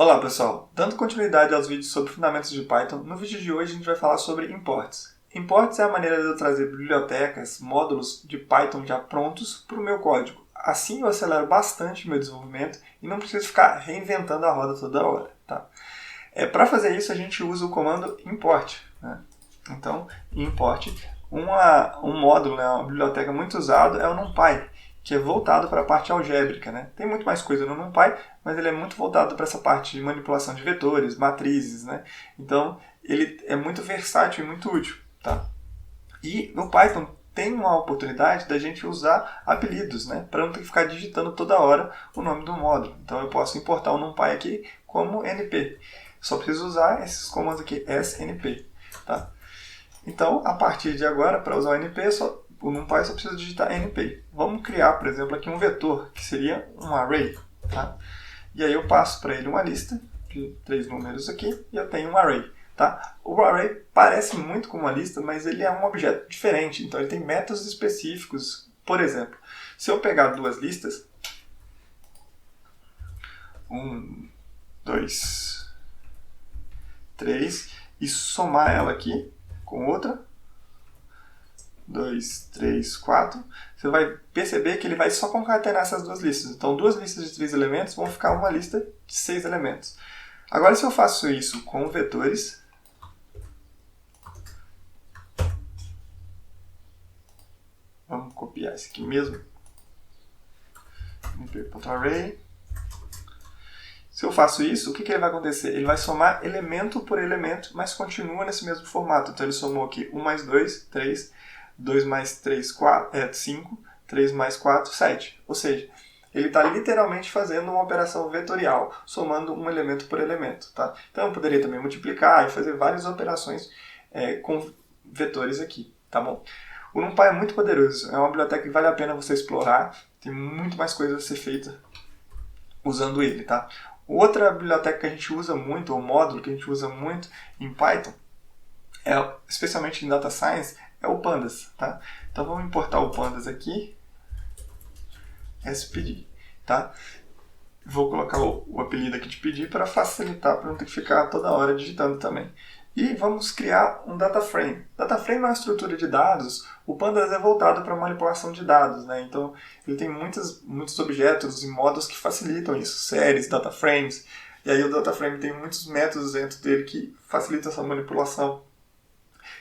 Olá pessoal, dando continuidade aos vídeos sobre fundamentos de Python, no vídeo de hoje a gente vai falar sobre imports. Imports é a maneira de eu trazer bibliotecas, módulos de Python já prontos para o meu código. Assim eu acelero bastante o meu desenvolvimento e não preciso ficar reinventando a roda toda hora. Tá? Para fazer isso a gente usa o comando import. Né? Então, import, um módulo, uma biblioteca muito usado é o NumPy, que é voltado para a parte algébrica. Né? Tem muito mais coisa no NumPy, mas ele é muito voltado para essa parte de manipulação de vetores, matrizes. Né? Então, ele é muito versátil e muito útil. Tá? E no Python tem uma oportunidade da gente usar apelidos, né? Para não ter que ficar digitando toda hora o nome do módulo. Então, eu posso importar o NumPy aqui como NP. Só preciso usar esses comandos aqui, snp. Tá? Então, a partir de agora, para usar o NP, o NumPy só precisa digitar NP. Vamos criar, por exemplo, aqui um vetor, que seria um array. Tá? E aí eu passo para ele uma lista de 3 números aqui, e eu tenho um array. Tá? O array parece muito com uma lista, mas ele é um objeto diferente. Então, ele tem métodos específicos. Por exemplo, se eu pegar duas listas, 1, 2, 3, e somar ela aqui com outra, 2, 3, 4, você vai perceber que ele vai só concatenar essas duas listas. Então, duas listas de 3 elementos vão ficar uma lista de 6 elementos. Agora, se eu faço isso com vetores, vamos copiar esse aqui mesmo, np.array. Se eu faço isso, o que ele vai acontecer? Ele vai somar elemento por elemento, mas continua nesse mesmo formato. Então, ele somou aqui 1 mais 2, 3, 2 mais 3, 5, 3 mais 4, 7. Ou seja, ele está literalmente fazendo uma operação vetorial, somando um elemento por elemento. Tá? Então, eu poderia também multiplicar e fazer várias operações com vetores aqui. Tá bom? O NumPy é muito poderoso, é uma biblioteca que vale a pena você explorar, tem muito mais coisa a ser feita usando ele. Tá? Outra biblioteca que a gente usa muito, ou módulo que a gente usa muito em Python, especialmente em Data Science, é o Pandas. Tá? Então vamos importar o Pandas aqui, spd. Tá? Vou colocar o apelido aqui de pedir para facilitar, para não ter que ficar toda hora digitando também. E vamos criar um data frame. Data frame é uma estrutura de dados. O Pandas é voltado para manipulação de dados, né? Então, ele tem muitos objetos e modos que facilitam isso. Séries, data frames. E aí o data frame tem muitos métodos dentro dele que facilitam essa manipulação.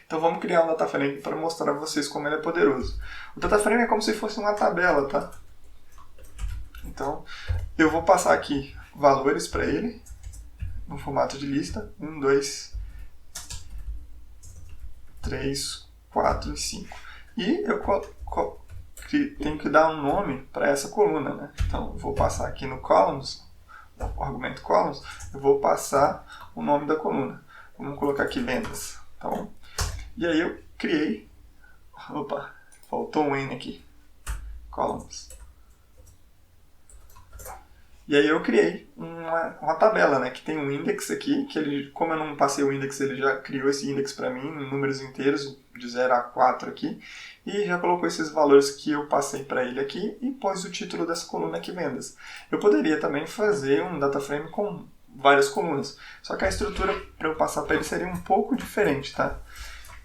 Então, vamos criar um data frame para mostrar a vocês como ele é poderoso. O data frame é como se fosse uma tabela, tá? Então, eu vou passar aqui valores para ele, no formato de lista. 1, 2, 3, 4 e 5. E eu tenho que dar um nome para essa coluna. Né? Então, eu vou passar aqui no columns, o argumento columns, eu vou passar o nome da coluna. Vamos colocar aqui vendas. Tá bom? E aí eu criei... Opa, faltou um N aqui. Columns. E aí eu criei uma tabela, né, que tem um index aqui, que ele, como eu não passei o index, ele já criou esse index para mim, em números inteiros, de 0 a 4 aqui, e já colocou esses valores que eu passei para ele aqui, e pôs o título dessa coluna aqui, vendas. Eu poderia também fazer um data frame com várias colunas, só que a estrutura para eu passar para ele seria um pouco diferente, tá?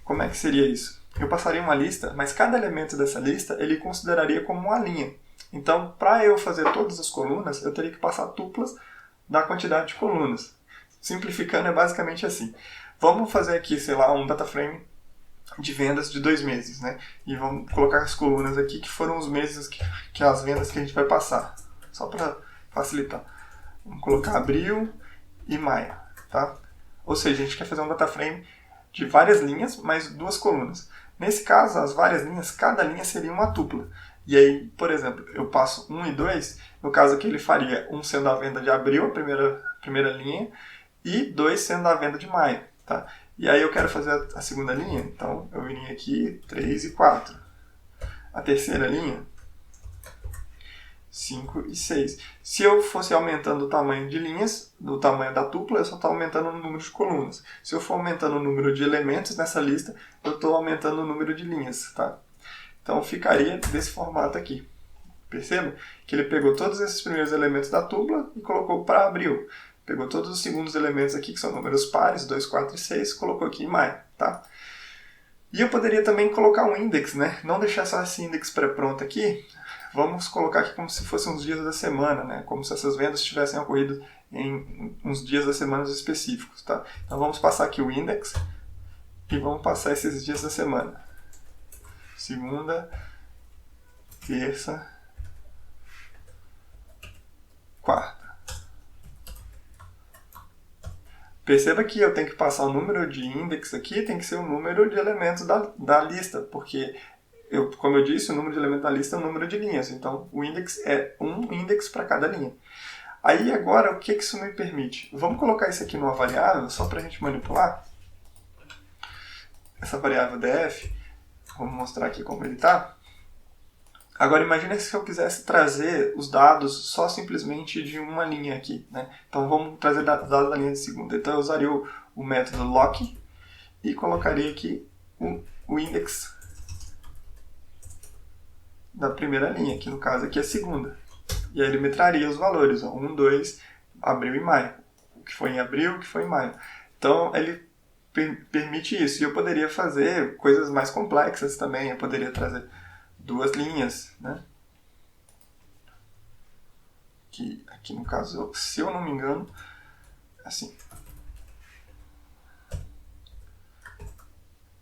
Como é que seria isso? Eu passaria uma lista, mas cada elemento dessa lista ele consideraria como uma linha. Então, para eu fazer todas as colunas, eu teria que passar tuplas da quantidade de colunas. Simplificando, é basicamente assim. Vamos fazer aqui, sei lá, um data frame de vendas de 2 meses, né? E vamos colocar as colunas aqui, que foram os meses que as vendas que a gente vai passar. Só para facilitar. Vamos colocar abril e maio, tá? Ou seja, a gente quer fazer um data frame de várias linhas, mais 2 colunas. Nesse caso, as várias linhas, cada linha seria uma tupla. E aí, por exemplo, eu passo 1 e 2, no caso aqui ele faria 1 sendo a venda de abril, a primeira linha, e 2 sendo a venda de maio. Tá? E aí eu quero fazer a segunda linha, então eu viria aqui 3 e 4. A terceira linha, 5 e 6. Se eu fosse aumentando o tamanho de linhas, do tamanho da tupla, eu só estou aumentando o número de colunas. Se eu for aumentando o número de elementos nessa lista, eu estou aumentando o número de linhas. Tá? Então ficaria desse formato aqui. Perceba que ele pegou todos esses primeiros elementos da tupla e colocou para abril. Pegou todos os segundos elementos aqui, que são números pares, 2, 4 e 6, colocou aqui em maio, tá? E eu poderia também colocar um index, né? Não deixar só esse index pré-pronto aqui. Vamos colocar aqui como se fossem uns dias da semana, né? Como se essas vendas tivessem ocorrido em uns dias da semana específicos, tá? Então vamos passar aqui o index e vamos passar esses dias da semana. Segunda, terça, quarta. Perceba que eu tenho que passar o número de index aqui, tem que ser o número de elementos da lista, porque, como eu disse, o número de elementos da lista é o número de linhas, então o index é um index para cada linha. Aí agora, o que isso me permite? Vamos colocar isso aqui numa variável, só para a gente manipular. Essa variável df, vamos mostrar aqui como ele está. Agora imagine se eu quisesse trazer os dados só simplesmente de uma linha aqui, né? Então vamos trazer dados da linha de segunda. Então eu usaria o método lock e colocaria aqui o index da primeira linha, que no caso aqui é segunda. E aí ele me traria os valores, 1, 2, abril e maio. O que foi em abril, o que foi em maio. Então ele permite isso. E eu poderia fazer coisas mais complexas também. Eu poderia trazer duas linhas, né? Aqui no caso, se eu não me engano, assim.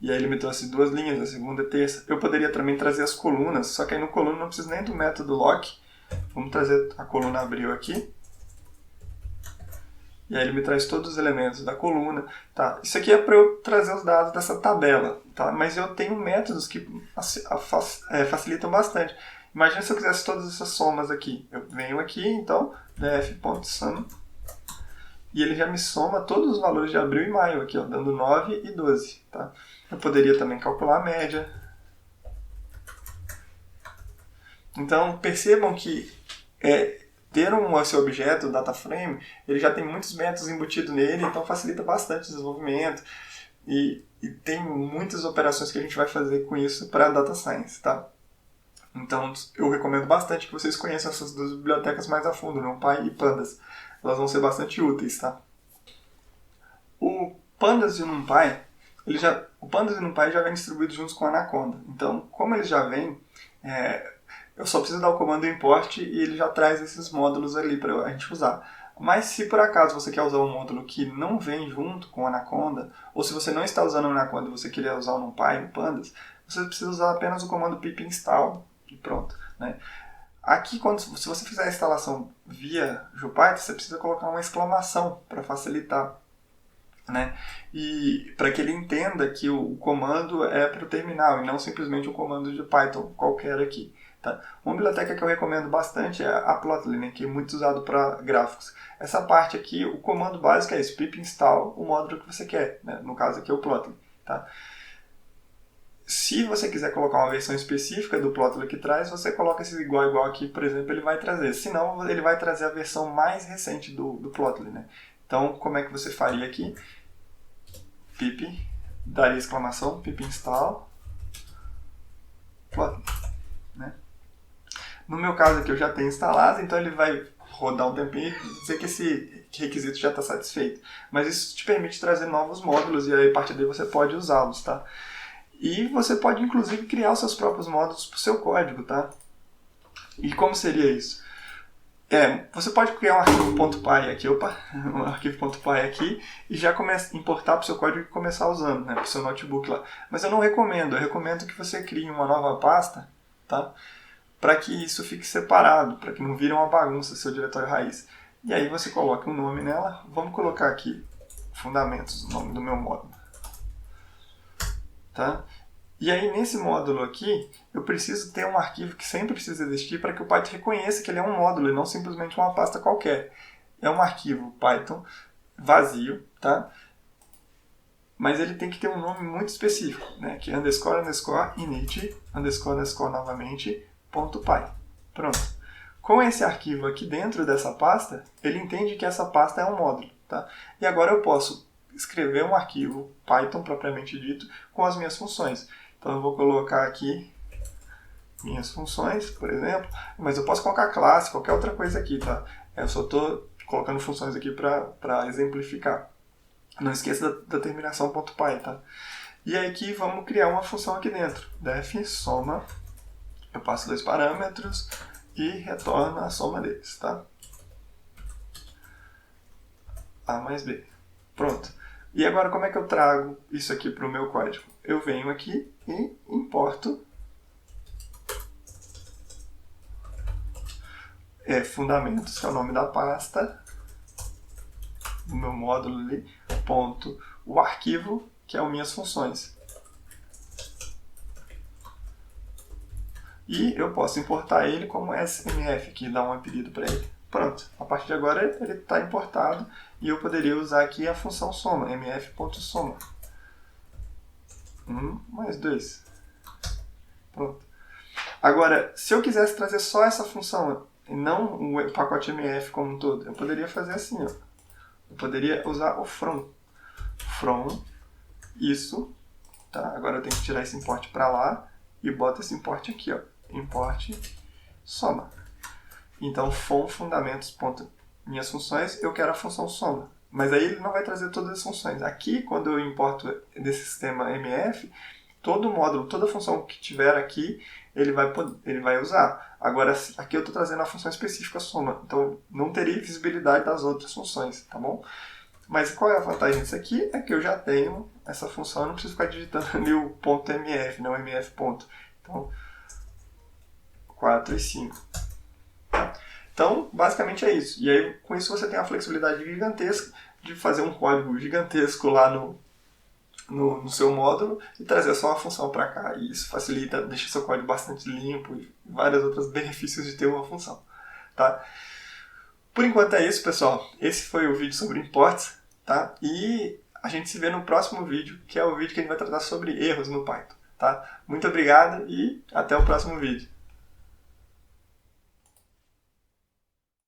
E aí ele me trouxe duas linhas, a segunda e a terça. Eu poderia também trazer as colunas, só que aí no coluna não preciso nem do método lock. Vamos trazer a coluna abril aqui. E aí ele me traz todos os elementos da coluna. Tá? Isso aqui é para eu trazer os dados dessa tabela. Tá? Mas eu tenho métodos que facilitam bastante. Imagina se eu quisesse todas essas somas aqui. Eu venho aqui, então, df.sum. E ele já me soma todos os valores de abril e maio, aqui, ó, dando 9 e 12. Tá? Eu poderia também calcular a média. Então, percebam que ter esse objeto, o DataFrame, ele já tem muitos métodos embutidos nele, então facilita bastante o desenvolvimento e tem muitas operações que a gente vai fazer com isso para Data Science, tá? Então, eu recomendo bastante que vocês conheçam essas duas bibliotecas mais a fundo, NumPy e Pandas. Elas vão ser bastante úteis, tá? O Pandas e o NumPy, o Pandas e o NumPy já vêm distribuídos juntos com o Anaconda. Então, como eles já vêm, eu só preciso dar o comando import e ele já traz esses módulos ali para a gente usar. Mas se por acaso você quer usar um módulo que não vem junto com o Anaconda, ou se você não está usando o Anaconda e você queria usar o NumPy, o Pandas, você precisa usar apenas o comando pip install e pronto, né? Aqui, se você fizer a instalação via Jupyter, você precisa colocar uma exclamação para facilitar, né? E para que ele entenda que o comando é para o terminal e não simplesmente um comando de Python qualquer aqui. Tá? Uma biblioteca que eu recomendo bastante é a Plotly, né, que é muito usado para gráficos. Essa parte aqui, o comando básico é isso, pip install o módulo que você quer, né? No caso aqui é o Plotly. Tá? Se você quiser colocar uma versão específica do Plotly que traz, você coloca esse igual aqui, por exemplo, ele vai trazer. Se não, ele vai trazer a versão mais recente do Plotly. Né? Então, como é que você faria aqui? Pip, daria exclamação, pip install Plotly. Né? No meu caso aqui eu já tenho instalado, então ele vai rodar um tempinho e dizer que esse requisito já está satisfeito. Mas isso te permite trazer novos módulos e aí a partir daí você pode usá-los, tá? E você pode inclusive criar os seus próprios módulos para o seu código, tá? E como seria isso? Você pode criar um arquivo .py aqui, um arquivo .py aqui e já importar para o seu código e começar usando, né, para o seu notebook lá. Mas eu não recomendo, eu recomendo que você crie uma nova pasta, tá? Para que isso fique separado, para que não vire uma bagunça seu diretório raiz. E aí você coloca um nome nela, vamos colocar aqui fundamentos, o nome do meu módulo. Tá? E aí nesse módulo aqui, eu preciso ter um arquivo que sempre precisa existir para que o Python reconheça que ele é um módulo e não simplesmente uma pasta qualquer. É um arquivo Python vazio, tá? Mas ele tem que ter um nome muito específico, né? Que é __init _ novamente .py. Pronto. Com esse arquivo aqui dentro dessa pasta, ele entende que essa pasta é um módulo, tá? E agora eu posso escrever um arquivo Python propriamente dito com as minhas funções. Então eu vou colocar aqui minhas funções, por exemplo, mas eu posso colocar classe, qualquer outra coisa aqui, tá? Eu só estou colocando funções aqui para exemplificar. Não esqueça da terminação .py, tá? E aí aqui vamos criar uma função aqui dentro. Def soma, eu passo 2 parâmetros e retorno a soma deles, tá? A mais B. Pronto. E agora como é que eu trago isso aqui para o meu código? Eu venho aqui e importo fundamentos, que é o nome da pasta, do meu módulo ali, ponto, o arquivo, que é o minhas funções. E eu posso importar ele como SMF, que dá um apelido para ele. Pronto, a partir de agora ele está importado e eu poderia usar aqui a função soma, mf.soma. 1 mais 2. Pronto. Agora, se eu quisesse trazer só essa função, e não o pacote mf como um todo, eu poderia fazer assim, ó. Eu poderia usar o from. From, isso, tá? Agora eu tenho que tirar esse import para lá e boto esse import aqui, ó. Import soma. Então, from fundamentos, minhas funções, eu quero a função soma. Mas aí ele não vai trazer todas as funções. Aqui, quando eu importo desse sistema MF, todo módulo, toda função que tiver aqui, ele vai usar. Agora, aqui eu estou trazendo a função específica soma. Então, não teria visibilidade das outras funções, tá bom? Mas qual é a vantagem disso aqui? É que eu já tenho essa função, eu não preciso ficar digitando ali o ponto .mf, não mf ponto. Então, 4 e 5. Então, basicamente é isso. E aí, com isso, você tem a flexibilidade gigantesca de fazer um código gigantesco lá no seu módulo e trazer só uma função para cá. E isso facilita, deixa seu código bastante limpo e vários outros benefícios de ter uma função. Tá? Por enquanto é isso, pessoal. Esse foi o vídeo sobre imports. Tá? E a gente se vê no próximo vídeo, que é o vídeo que a gente vai tratar sobre erros no Python. Tá? Muito obrigado e até o próximo vídeo.